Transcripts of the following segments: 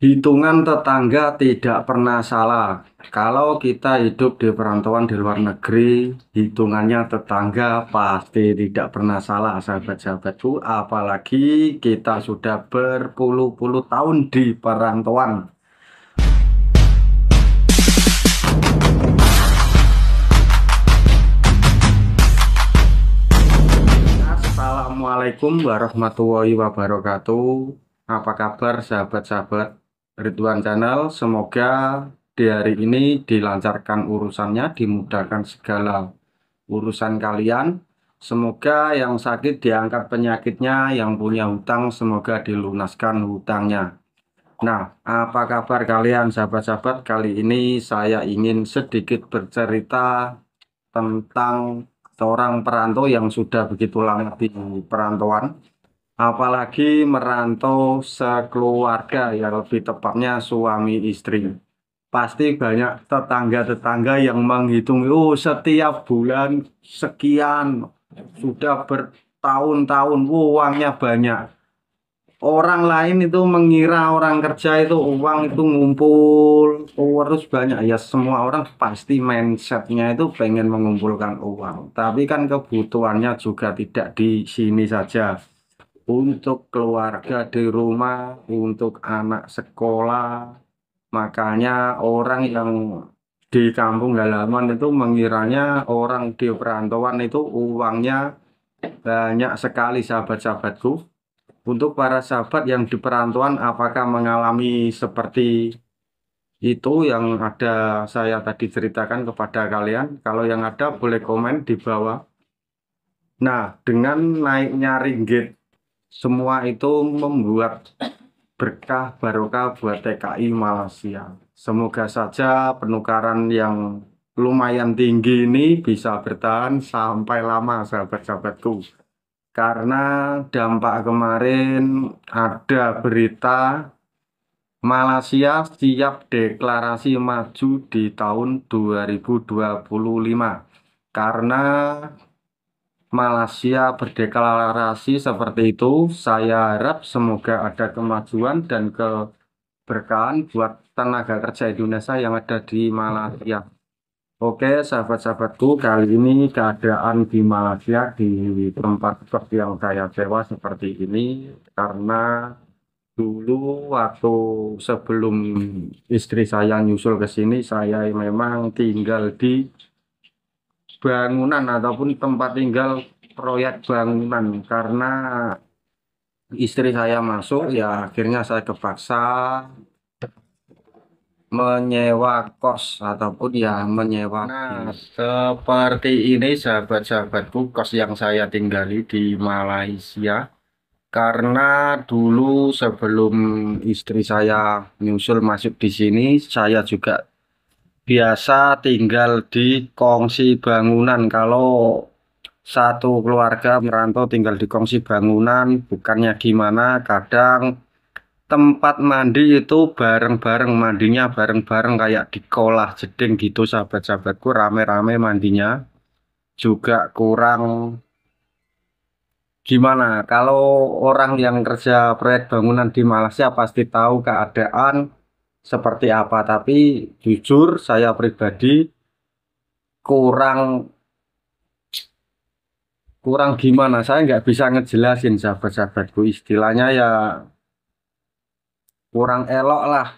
Hitungan tetangga tidak pernah salah. Kalau kita hidup di perantauan di luar negeri, hitungannya tetangga pasti tidak pernah salah, sahabat-sahabatku. Apalagi kita sudah berpuluh-puluh tahun di perantauan. Assalamualaikum warahmatullahi wabarakatuh. Apa kabar sahabat-sahabat Ridwan Channel? Semoga di hari ini dilancarkan urusannya, dimudahkan segala urusan kalian. Semoga yang sakit diangkat penyakitnya, yang punya hutang semoga dilunaskan hutangnya. Nah, apa kabar kalian sahabat-sahabat? Kali ini saya ingin sedikit bercerita tentang seorang perantau yang sudah begitu lama di perantauan, apalagi merantau sekeluarga, ya lebih tepatnya suami istri. Pasti banyak tetangga-tetangga yang menghitung, oh setiap bulan sekian, sudah bertahun-tahun, uangnya banyak. Orang lain itu mengira orang kerja itu uang itu ngumpul terus banyak, ya semua orang pasti mindsetnya itu pengen mengumpulkan uang, tapi kan kebutuhannya juga tidak di sini saja, untuk keluarga di rumah, untuk anak sekolah. Makanya orang yang di kampung halaman itu mengiranya orang di perantauan itu uangnya banyak sekali, sahabat-sahabatku. Untuk para sahabat yang di perantauan, apakah mengalami seperti itu yang ada saya tadi ceritakan kepada kalian? Kalau yang ada boleh komen di bawah. Nah, dengan naiknya ringgit, semua itu membuat berkah barokah buat TKI Malaysia. Semoga saja penukaran yang lumayan tinggi ini bisa bertahan sampai lama, sahabat-sahabatku. Karena dampak kemarin ada berita Malaysia siap deklarasi maju di tahun 2025. Karena Malaysia berdeklarasi seperti itu, saya harap semoga ada kemajuan dan keberkahan buat tenaga kerja Indonesia yang ada di Malaysia. Oke, sahabat-sahabatku, kali ini keadaan di Malaysia di tempat kos yang saya sewa seperti ini karena dulu waktu sebelum istri saya nyusul ke sini, saya memang tinggal di bangunan ataupun tempat tinggal proyek bangunan. Karena istri saya masuk, ya akhirnya saya kepaksa menyewa kos ataupun ya menyewa. Nah, seperti ini sahabat-sahabatku kos yang saya tinggali di Malaysia. Karena dulu sebelum istri saya nyusul masuk di sini, saya juga biasa tinggal di kongsi bangunan. Kalau satu keluarga merantau tinggal di kongsi bangunan, bukannya gimana, kadang tempat mandi itu bareng-bareng, mandinya bareng-bareng kayak di kolah jeding gitu, sahabat-sahabatku, rame-rame mandinya. Juga kurang gimana, kalau orang yang kerja proyek bangunan di Malaysia pasti tahu keadaan seperti apa. Tapi jujur saya pribadi kurang kurang gimana, saya nggak bisa ngejelasin sahabat-sahabatku, istilahnya ya kurang elok lah.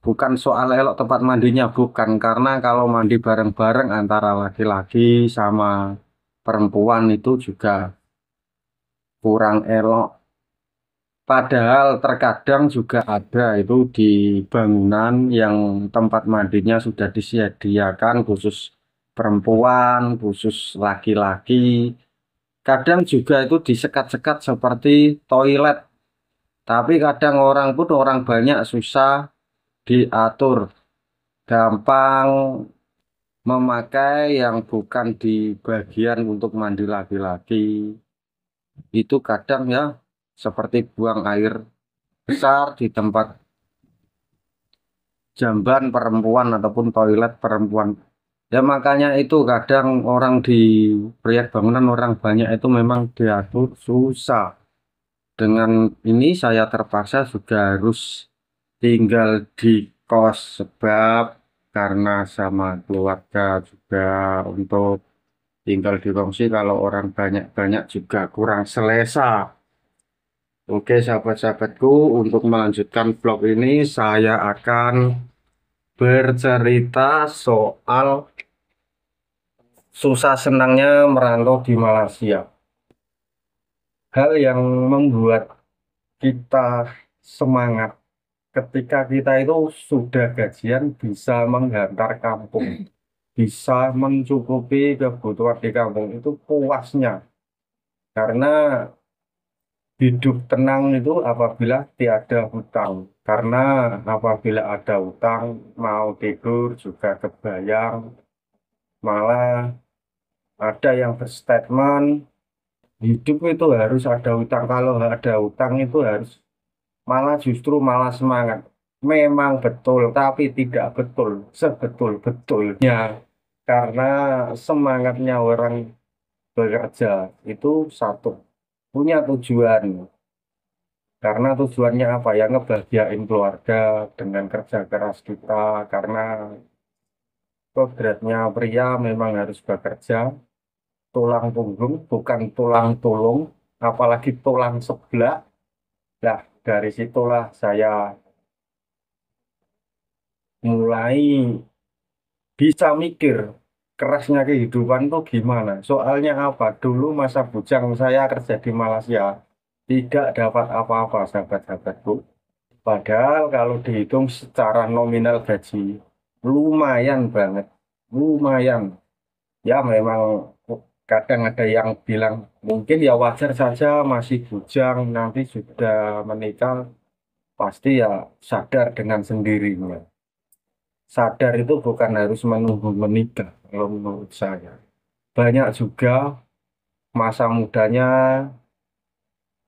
Bukan soal elok tempat mandinya, bukan. Karena kalau mandi bareng-bareng antara laki-laki sama perempuan itu juga kurang elok. Padahal terkadang juga ada itu di bangunan yang tempat mandinya sudah disediakan khusus perempuan, khusus laki-laki. Kadang juga itu disekat-sekat seperti toilet. Tapi kadang orang pun orang banyak susah diatur. Gampang memakai yang bukan di bagian untuk mandi laki-laki. Itu kadang ya seperti buang air besar di tempat jamban perempuan ataupun toilet perempuan. Ya makanya itu kadang orang di proyek bangunan orang banyak itu memang diatur susah. Dengan ini saya terpaksa juga harus tinggal di kos sebab karena sama keluarga juga untuk tinggal di kongsi kalau orang banyak-banyak juga kurang selesa. Oke, sahabat-sahabatku, untuk melanjutkan vlog ini saya akan bercerita soal susah senangnya merantau di Malaysia. Hal yang membuat kita semangat ketika kita itu sudah gajian bisa menghantar kampung, bisa mencukupi kebutuhan di kampung itu puasnya. Karena hidup tenang itu apabila tiada hutang. Karena apabila ada hutang, mau tidur juga kebayang. Malah ada yang berstatement, hidup itu harus ada hutang. Kalau ada hutang itu harus malah justru malah semangat. Memang betul, tapi tidak betul. Sebetul-betulnya. Karena semangatnya orang bekerja itu satu. Punya tujuan. Karena tujuannya apa ya? Ngebahagiain keluarga dengan kerja keras kita. Karena kodratnya pria memang harus bekerja. Tulang punggung bukan tulang tulung. Apalagi tulang sebelah. Nah, dari situlah saya mulai bisa mikir kerasnya kehidupan tuh gimana. Soalnya apa? Dulu masa bujang saya kerja di Malaysia tidak dapat apa-apa sahabat-sahabatku. Padahal kalau dihitung secara nominal gaji lumayan banget, lumayan. Ya memang kadang ada yang bilang mungkin ya wajar saja masih bujang nanti sudah menikah pasti ya sadar dengan sendirinya. Sadar itu bukan harus menunggu menikah, kalau menurut saya. Banyak juga masa mudanya,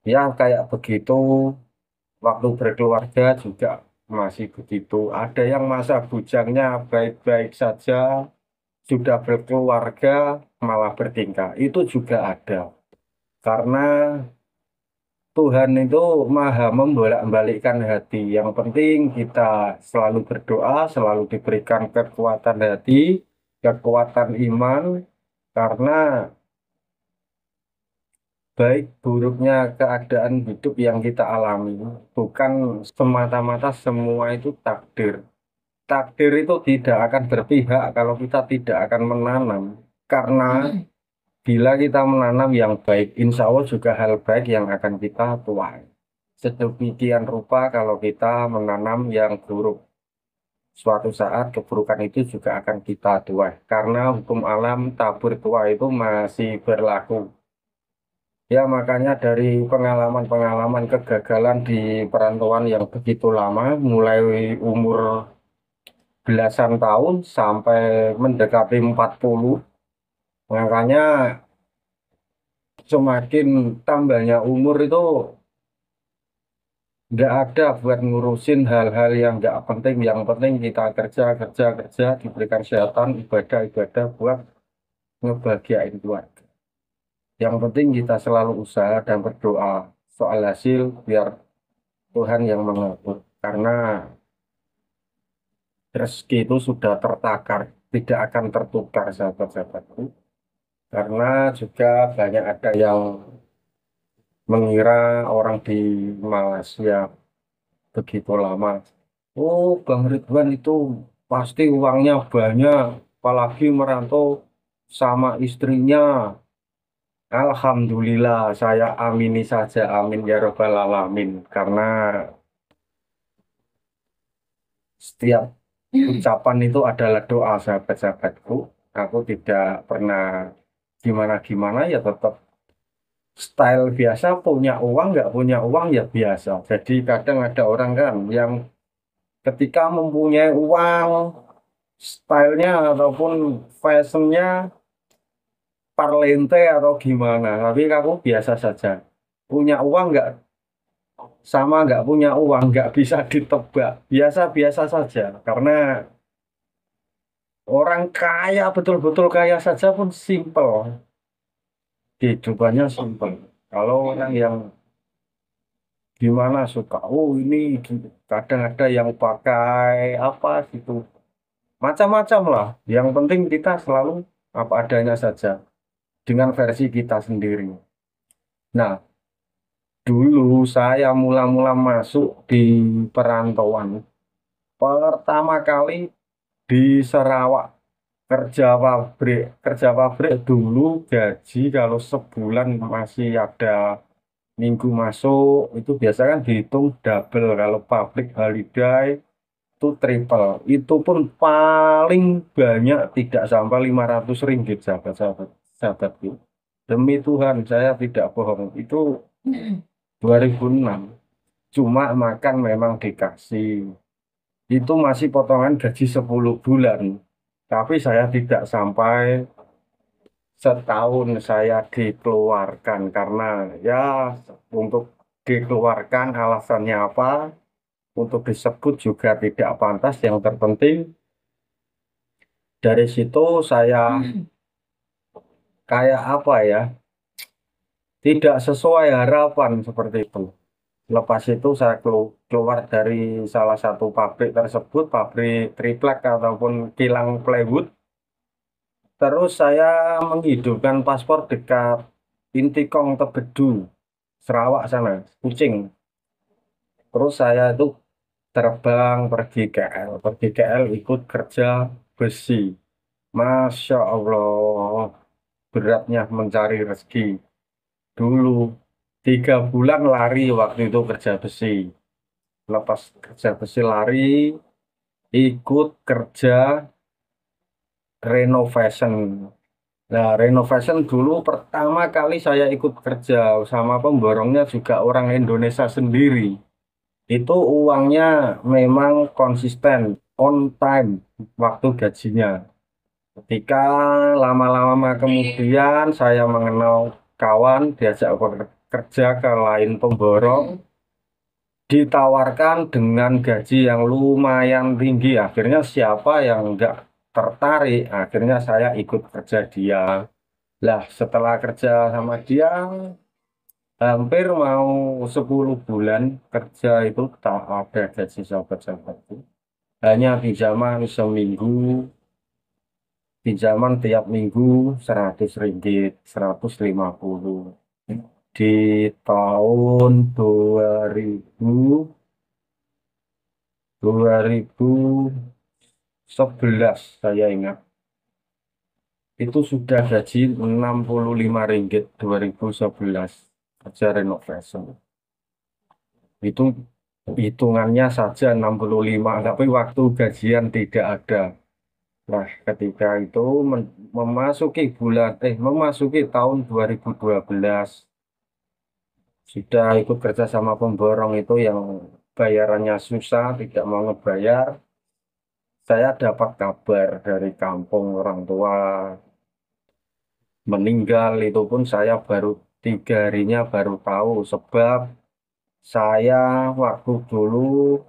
ya kayak begitu, waktu berkeluarga juga masih begitu. Ada yang masa bujangnya baik-baik saja, sudah berkeluarga, malah bertingkah. Itu juga ada. Karena Tuhan itu maha membolak-balikkan hati. Yang penting kita selalu berdoa, selalu diberikan kekuatan hati, kekuatan iman, karena baik buruknya keadaan hidup yang kita alami bukan semata-mata semua itu takdir. Takdir itu tidak akan berpihak kalau kita tidak akan menanam. Karena bila kita menanam yang baik, insya Allah juga hal baik yang akan kita tuai. Sedemikian rupa kalau kita menanam yang buruk. Suatu saat keburukan itu juga akan kita tuai. Karena hukum alam tabur tua itu masih berlaku. Ya, makanya dari pengalaman-pengalaman kegagalan di perantauan yang begitu lama, mulai umur belasan tahun sampai mendekati 40, makanya semakin tambahnya umur itu nggak ada buat ngurusin hal-hal yang nggak penting. Yang penting kita kerja, kerja, kerja, diberikan kesehatan, ibadah-ibadah buat ngebahagiain keluarga. Yang penting kita selalu usaha dan berdoa soal hasil biar Tuhan yang mengatur. Karena rezeki itu sudah tertakar, tidak akan tertukar sahabat-sahabatku. Karena juga banyak ada yang mengira orang di Malaysia begitu lama. Oh, Bang Ridwan itu pasti uangnya banyak, apalagi merantau sama istrinya. Alhamdulillah, saya amini saja, amin ya robbal alamin. Karena setiap ucapan itu adalah doa sahabat-sahabatku. Aku tidak pernah gimana-gimana ya tetap style biasa, punya uang nggak punya uang ya biasa. Jadi kadang ada orang kan yang ketika mempunyai uang, stylenya ataupun fashionnya parlente atau gimana. Tapi aku biasa saja. Punya uang nggak sama nggak punya uang nggak bisa ditebak. Biasa-biasa saja. Karena orang kaya betul-betul kaya saja pun simple. Kehidupannya simple. Kalau orang yang gimana suka, oh ini kadang ada yang pakai apa gitu, macam-macam lah. Yang penting kita selalu apa adanya saja dengan versi kita sendiri. Nah, dulu saya mula-mula masuk di perantauan pertama kali di Sarawak, kerja pabrik dulu gaji kalau sebulan masih ada minggu masuk itu biasa kan dihitung double, kalau public holiday itu triple, itu pun paling banyak tidak sampai 500 ringgit, sahabat-sahabat sahabatku, demi Tuhan saya tidak bohong, itu 2006. Cuma makan memang dikasih, itu masih potongan gaji 10 bulan, tapi saya tidak sampai setahun saya dikeluarkan karena ya, untuk dikeluarkan alasannya apa, untuk disebut juga tidak pantas. Yang terpenting dari situ saya kayak apa ya, tidak sesuai harapan seperti itu. Lepas itu saya keluar dari salah satu pabrik tersebut, pabrik triplek ataupun kilang plywood. Terus saya menghidupkan paspor dekat Intikong Tebedu, Sarawak sana, Kucing. Terus saya itu terbang pergi KL, pergi KL ikut kerja besi. Masya Allah, beratnya mencari rezeki. Dulu 3 bulan lari waktu itu kerja besi. Lepas kerja besi lari, ikut kerja renovation. Nah, renovation dulu pertama kali saya ikut kerja sama pemborongnya juga orang Indonesia sendiri. Itu uangnya memang konsisten, on time, waktu gajinya. Ketika lama-lama kemudian saya mengenal kawan, diajak bekerja ke lain pemborong, ditawarkan dengan gaji yang lumayan tinggi. Akhirnya siapa yang nggak tertarik? Akhirnya saya ikut kerja dia. Lah, setelah kerja sama dia, hampir mau 10 bulan kerja itu tak ada gaji, sahabat-sahabatku. Hanya pinjaman seminggu, pinjaman tiap minggu 100 ringgit, 150. Di tahun 2011 saya ingat, itu sudah gaji 65 ringgit 2011 kerja renovasi. Itu hitungannya saja 65, tapi waktu gajian tidak ada. Nah, ketika itu memasuki tahun 2012, sudah ikut kerja sama pemborong itu yang bayarannya susah, tidak mau ngebayar. Saya dapat kabar dari kampung orang tua meninggal, itu pun saya baru 3 harinya baru tahu, sebab saya waktu dulu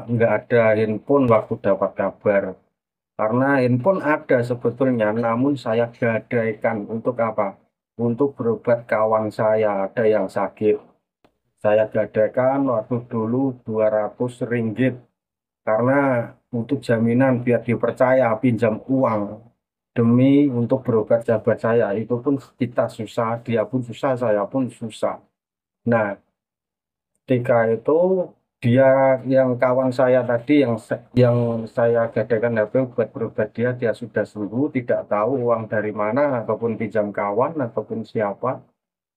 nggak ada handphone waktu dapat kabar. Karena handphone ada sebetulnya, namun saya gadaikan untuk apa? Untuk berobat kawan saya, ada yang sakit. Saya gadaikan waktu dulu 200 ringgit. Karena untuk jaminan biar dipercaya pinjam uang. Demi untuk berobat sahabat saya. Itu pun kita susah, dia pun susah, saya pun susah. Nah, ketika itu dia, yang kawan saya tadi yang saya gadaikan HP buat berobat dia, dia sudah sembuh, tidak tahu uang dari mana ataupun pinjam kawan ataupun siapa.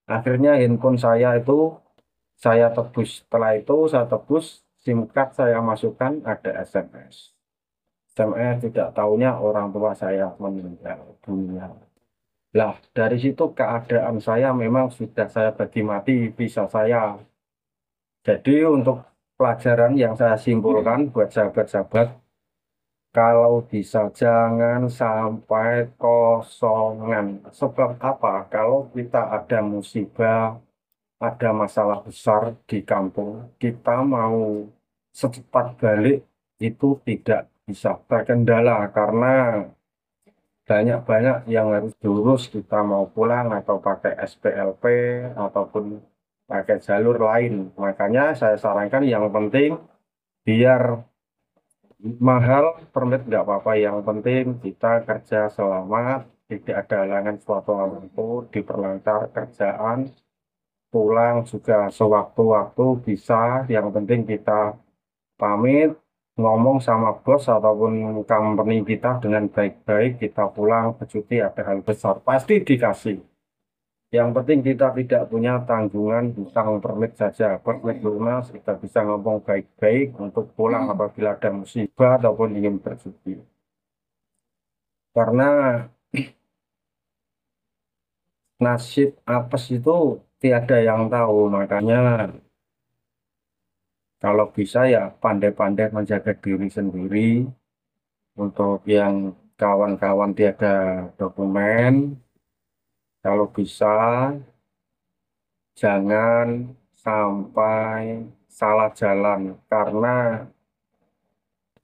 Akhirnya handphone saya itu saya tebus. Setelah itu saya tebus SIM card, saya masukkan, ada SMS. SMS tidak tahunya orang tua saya meninggal dunia. Lah, dari situ keadaan saya memang sudah saya bagi mati bisa saya. Jadi untuk pelajaran yang saya simpulkan buat sahabat-sahabat, kalau bisa jangan sampai kosongan. Sebab apa? Kalau kita ada musibah, ada masalah besar di kampung, kita mau secepat balik itu tidak bisa terkendala karena banyak-banyak yang harus diurus. Kita mau pulang atau pakai SPLP ataupun pakai jalur lain. Makanya saya sarankan yang penting biar mahal permit nggak apa-apa. Yang penting kita kerja selamat, tidak ada halangan suatu apapun, diperlancar kerjaan, pulang juga sewaktu-waktu bisa. Yang penting kita pamit, ngomong sama bos ataupun company kita dengan baik-baik, kita pulang ke cuti ada hal besar, pasti dikasih. Yang penting kita tidak punya tanggungan hutang permit saja. Permit lunas, kita bisa ngomong baik-baik untuk pulang apabila ada musibah ataupun ingin bercuti. Karena nasib apes itu tiada yang tahu, makanya kalau bisa ya pandai-pandai menjaga diri sendiri. Untuk yang kawan-kawan tiada dokumen, kalau bisa jangan sampai salah jalan. Karena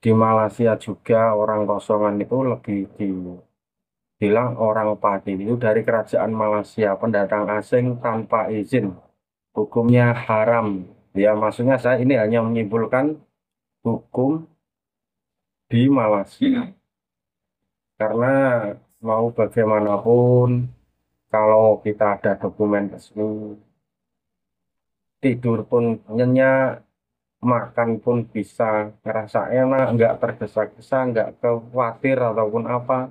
di Malaysia juga orang kosongan itu lebih dibilang orang padi. Itu dari kerajaan Malaysia, pendatang asing tanpa izin. Hukumnya haram. Ya maksudnya saya ini hanya menyimpulkan hukum di Malaysia. Karena mau bagaimanapun, kalau kita ada dokumen resmi, tidur pun nyenyak, makan pun bisa ngerasa enak, nggak tergesa-gesa, nggak khawatir ataupun apa.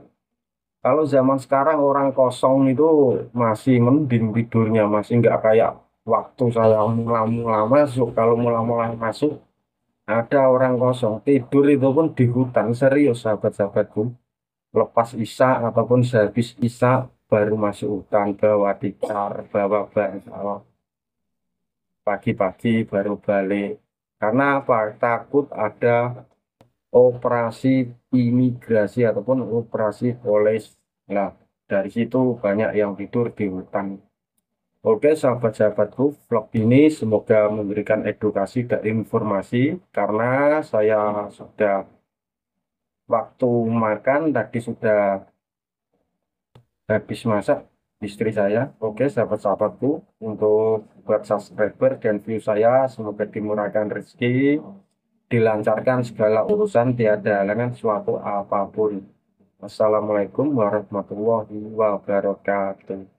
Kalau zaman sekarang orang kosong itu masih mending tidurnya, masih nggak kayak waktu saya mula-mula masuk. Kalau mula-mula masuk, ada orang kosong. Tidur itu pun di hutan, serius sahabat-sahabatku. Lepas isya ataupun sehabis isya baru masuk hutan, bawa tikar, bawa bantal, pagi-pagi baru balik. Karena apa? Takut ada operasi imigrasi ataupun operasi polis. Nah, dari situ banyak yang tidur di hutan. Oke, sahabat-sahabatku, vlog ini semoga memberikan edukasi dan informasi karena saya sudah waktu makan tadi sudah habis masak istri saya. Oke, sahabat-sahabatku, untuk buat subscriber dan view saya, semoga dimurahkan rezeki, dilancarkan segala urusan, tiada halangan suatu apapun. Assalamualaikum warahmatullahi wabarakatuh.